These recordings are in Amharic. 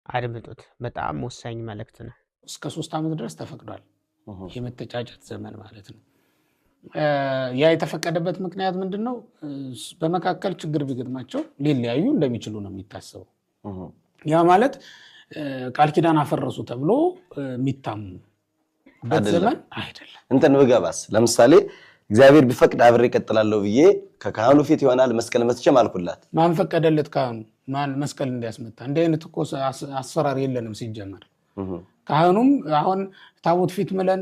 አድምጡት። በጣም ወሳኝ መልእክት ነው። እስከ 3 ዓመት ድረስ ተፈቅዷል የመተጫጨት ዘመን ማለት ነው። ያ የተፈቀደበት ምክንያት ምንድነው? በመካከል ችግር ቢገጥማቸው ሊለያዩ እንደሚችሉ ነው የሚታሰበው። ያ ማለት ቃል ኪዳን አፈረሱ ተብሎ የሚታሙ በዘመን አይደለም። እንትን በገባስ ለምሳሌ እግዚአብሔር ቢፈቅድ አብሬ እቀጥላለሁ ብዬ ከካህኑ ፊት ይሆናል መስቀል መትቼ ማልኩላት። ማን ፈቀደለት? ካህኑ ማን መስቀል እንዲያስመታ? እንደ አይነት እኮ አስፈራሪ የለንም ሲጀመር። ካህኑም አሁን ታቦት ፊት ምለን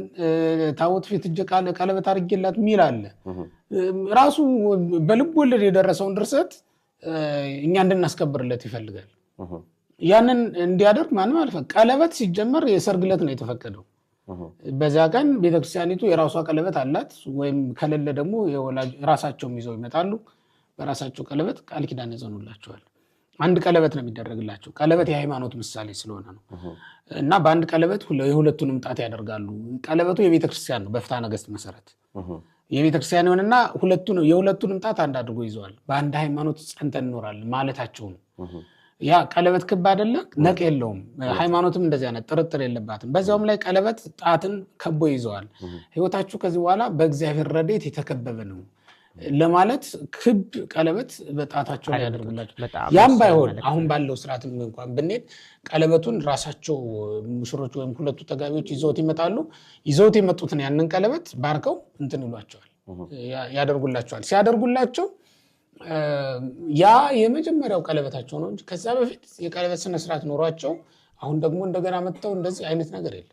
ታቦት ፊት እጀ ቀለበት አድርጌላት ሚል አለ። ራሱ በልብ ወለድ የደረሰውን ድርሰት እኛ እንድናስከብርለት ይፈልጋል። ያንን እንዲያደርግ ማንም አልፈቀደም። ቀለበት ሲጀመር የሰርግ ዕለት ነው የተፈቀደው። በዛ ቀን ቤተክርስቲያኒቱ የራሷ ቀለበት አላት፣ ወይም ከሌለ ደግሞ የወላጅ ራሳቸው ይዘው ይመጣሉ። በራሳቸው ቀለበት ቃል ኪዳን ያዘኑላቸዋል። አንድ ቀለበት ነው የሚደረግላቸው። ቀለበት የሃይማኖት ምሳሌ ስለሆነ ነው። እና በአንድ ቀለበት የሁለቱንም ጣት ያደርጋሉ። ቀለበቱ የቤተክርስቲያን ነው በፍትሐ ነገሥት መሰረት የቤተክርስቲያን ይሆንና የሁለቱንም ጣት አንድ አድርጎ ይዘዋል። በአንድ ሃይማኖት ጸንተን እንኖራለን ማለታቸው ነው። ያ ቀለበት ክብ አይደለ? ነቅ የለውም። ሃይማኖትም እንደዚህ አይነት ጥርጥር የለባትም። በዛውም ላይ ቀለበት ጣትን ከቦ ይዘዋል። ህይወታችሁ ከዚህ በኋላ በእግዚአብሔር ረድኤት የተከበበ ነው ለማለት ክብ ቀለበት በጣታቸው ላይ ያደርጉላቸው። ያም ባይሆን አሁን ባለው ስርዓትም እንኳን ብንሄድ ቀለበቱን ራሳቸው ሙሽሮች ወይም ሁለቱ ተጋቢዎች ይዘውት ይመጣሉ። ይዘውት የመጡትን ያንን ቀለበት ባርከው እንትን ይሏቸዋል፣ ያደርጉላቸዋል። ሲያደርጉላቸው ያ የመጀመሪያው ቀለበታቸው ነው እንጂ ከዛ በፊት የቀለበት ስነ ስርዓት ኖሯቸው አሁን ደግሞ እንደገና መጥተው እንደዚህ አይነት ነገር የለም።